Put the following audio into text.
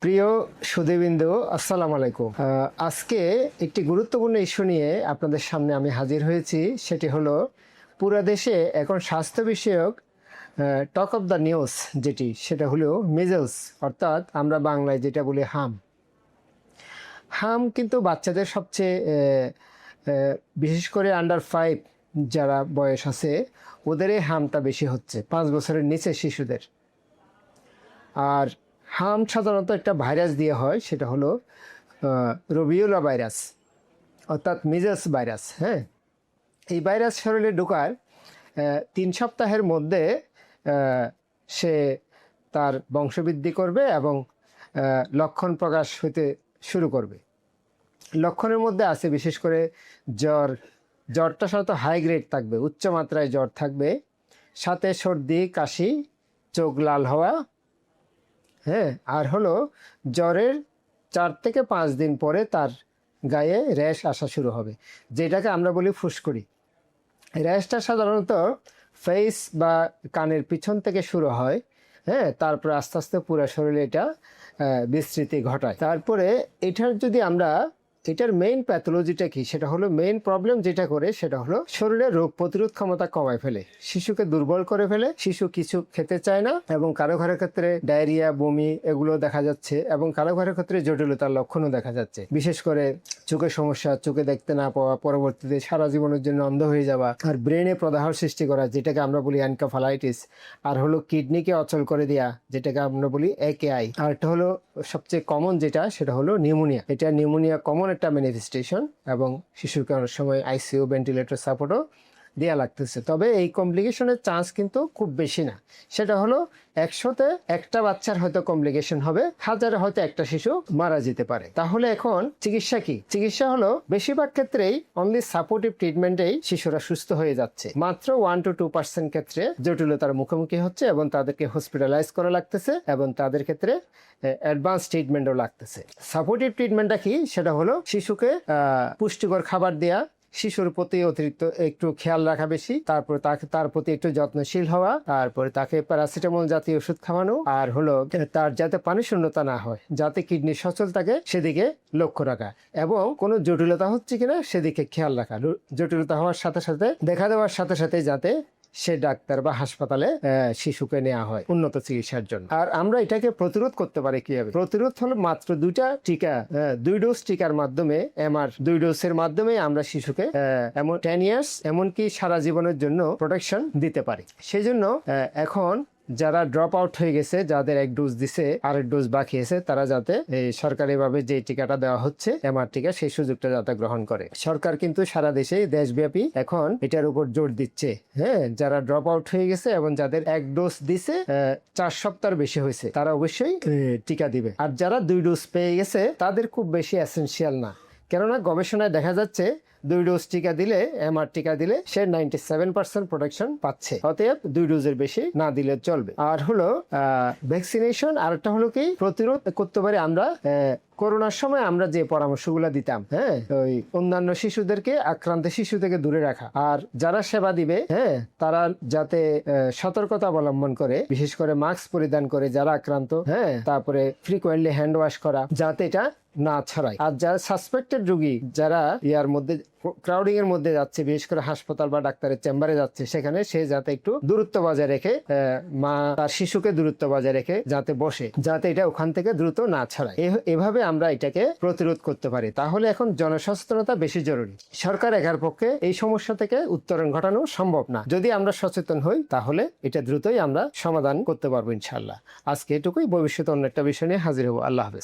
প্রিয় সুধীবৃন্দু, আসসালামু আলাইকুম। আজকে একটি গুরুত্বপূর্ণ ইস্যু নিয়ে আপনাদের সামনে আমি হাজির হয়েছি। সেটি হলো পুরো দেশে এখন স্বাস্থ্য বিষয়ক টক অফ দ্য নিউজ যেটি, সেটা হলো মিজলস, অর্থাৎ আমরা বাংলায় যেটা বলি হাম। হাম কিন্তু বাচ্চাদের সবচেয়ে বিশেষ করে আন্ডার 5 যারা বয়স আছে ওদের এই হামটা বেশি হচ্ছে, 5 বছরের নিচে শিশুদের। আর হাম সাধারণত একটা ভাইরাস দিয়ে হয়, সেটা হলো রবিউলা ভাইরাস, অর্থাৎ মিজলস ভাইরাস। হ্যাঁ, এই ভাইরাস শরীরে ঢোকার 3 সপ্তাহের মধ্যে সে তার বংশবৃদ্ধি করবে এবং লক্ষণ প্রকাশ হতে শুরু করবে। লক্ষণের মধ্যে আছে বিশেষ করে জ্বরটা সাধারণত হাই গ্রেড থাকবে, উচ্চ মাত্রায় জ্বর থাকবে, সাথে সর্দি, কাশি, চোখ লাল হওয়া। হ্যাঁ, আর হলো জ্বরের 4 থেকে 5 দিন পরে তার গায়ে র্যাশ আসা শুরু হবে, যেটাকে আমরা বলি ফুসকুড়ি। র্যাশটা সাধারণত ফেস বা কানের পিছন থেকে শুরু হয়। হ্যাঁ, তারপরে আস্তে আস্তে পুরো শরীরে এটা বিস্তৃতি ঘটায়। তারপরে এটার মেইন প্যাথোলজিটা কি, সেটা হলো মেইন প্রবলেম যেটা করে সেটা হলো শরীরে রোগ প্রতিরোধ ক্ষমতা কমায় ফেলে, শিশুকে দুর্বল করে ফেলে, শিশু কিছু খেতে চায় না, এবং কারো ঘরের ক্ষেত্রে ডায়রিয়া, বমি এগুলো দেখা যাচ্ছে, এবং কারো ঘরের ক্ষেত্রে জটিলতার লক্ষণও দেখা যাচ্ছে। বিশেষ করে চোখের সমস্যা, চোখে দেখতে না পাওয়া, পরবর্তীতে সারা জীবনের জন্য অন্ধ হয়ে যাওয়া, আর ব্রেনে প্রদাহ সৃষ্টি করা যেটাকে আমরা বলি এনকেফালাইটিস, আর হলো কিডনিকে অচল করে দেওয়া যেটাকে আমরা বলি AKI, আর একটা হলো সবচেয়ে কমন যেটা, সেটা হলো নিউমোনিয়া। এটা নিউমোনিয়া কমন একটা ম্যানিফেস্টেশন, এবং শিশুকে অনেক সময় ICU ভেন্টিলেটর সাপোর্টও দেওয়া লাগতেছে। তবে এই কমপ্লিকেশনের চান্স কিন্তু খুব বেশি না। সেটা হলো 100-তে একটা বাচ্চার হয়তো কমপ্লিকেশন হবে, 1000-এ হয়তো একটা শিশু মারা যেতে পারে। তাহলে এখন চিকিৎসা কি? চিকিৎসা হলো বেশিরভাগ ক্ষেত্রেই অনলি সাপোর্টিভ ট্রিটমেন্টেই শিশুরা সুস্থ হয়ে যাচ্ছে। মাত্র 1-2% ক্ষেত্রে জটিলতার মুখোমুখি হচ্ছে এবং তাদেরকে হসপিটালাইজ করা লাগতেছে, এবং তাদের ক্ষেত্রে অ্যাডভান্স ট্রিটমেন্টও লাগতেছে। সাপোর্টিভ ট্রিটমেন্টটা কি? সেটা হলো শিশুকে পুষ্টিকর খাবার দেয়া, শিশুর প্রতি অতিরিক্ত একটু খেয়াল রাখা বেশি, তারপরে তার প্রতি একটু যত্নশীল হওয়া, তারপরে তাকে প্যারাসিটামল জাতীয় ওষুধ খাওয়ানো, আর হলো তার যাতে পানি শূন্যতা না হয়, যাতে কিডনি সচল থাকে সেদিকে লক্ষ্য রাখা, এবং কোনো জটিলতা হচ্ছে কিনা সেদিকে খেয়াল রাখা। জটিলতা হওয়ার সাথে সাথে দেখা দেওয়ার সাথে সাথে যাতে সে ডাক্তার বা হাসপাতালে শিশুকে নেওয়া হয় উন্নত চিকিৎসার জন্য। আর আমরা এটাকে প্রতিরোধ করতে পারি কিভাবে? প্রতিরোধ হলো মাত্র 2টা টিকা, 2 ডোজ টিকার মাধ্যমে, MR 2 ডোজের মাধ্যমে আমরা শিশুকে 10 ইয়ার্স এমনকি সারা জীবনের জন্য প্রোটেকশন দিতে পারি। সেজন্য এখন যারা ড্রপ আউট হয়ে গেছে, যাদের 1 ডোজ দিছে, আরেক ডোজ বাকি আছে, তারা যাতে সরকারিভাবে যে টিকাটা দেওয়া হচ্ছে MR টিকা, সেই সুযোগটা যাতে গ্রহণ করে। সরকার কিন্তু সারা দেশে, দেশব্যাপী এখন এটার উপর জোর দিচ্ছে। হ্যাঁ, যারা ড্রপ আউট হয়ে গেছে এবং যাদের 1 ডোজ দিছে 4 সপ্তাহের বেশি হয়েছে, তারা অবশ্যই টিকা দিবে। আর যারা 2 ডোজ পেয়ে গেছে তাদের খুব বেশি এসেনশিয়াল না, কেননা গবেষণায় দেখা যাচ্ছে 2 ডোজ টিকা দিলে, MR টিকা দিলে সে 97% প্রোটেকশন পাচ্ছে। অতএব 2 ডোজের বেশি না দিলে চলবে। আর হলো ভ্যাকসিনেশন, আরেকটা হলো কি প্রতিরোধ করতে পারি আমরা। করোনার সময় আমরা যে পরামর্শগুলো দিতাম, হ্যাঁ, ওই অন্যান্য শিশুদেরকে আক্রান্ত শিশু থেকে দূরে রাখা, আর যারা সেবা দিবে, হ্যাঁ, তারা যাতে সতর্কতা অবলম্বন করে, বিশেষ করে মাস্ক পরিধান করে যারা আক্রান্ত, হ্যাঁ, তারপরে ফ্রিকোয়েন্টলি হ্যান্ড ওয়াশ করা যাতে এটা না ছড়ায়। আর যারা সাসপেক্টেড রোগী, যারা ইয়ার মধ্যে ক্রাউডিং এর মধ্যে যাচ্ছে, বিশেষ করে হাসপাতাল বা ডাক্তারের চেম্বারে যাচ্ছে, সেখানে সে যাতে একটু দূরত্ব বজায় রেখে, মা তার শিশুকে দূরত্ব বজায় রেখে যাতে বসে, যাতে এটা ওখান থেকে দ্রুত না ছড়ায়। এভাবে আমরা এটাকে প্রতিরোধ করতে পারি। তাহলে এখন জনসচেতনতা বেশি জরুরি। সরকার একার পক্ষে এই সমস্যা থেকে উত্তরণ ঘটানো সম্ভব না। যদি আমরা সচেতন হই তাহলে এটা দ্রুতই আমরা সমাধান করতে পারবো ইনশাআল্লাহ। আজকে এটুকুই, ভবিষ্যতে অন্য একটা বিষয় নিয়ে হাজির হবো। আল্লাহ হাফেজ।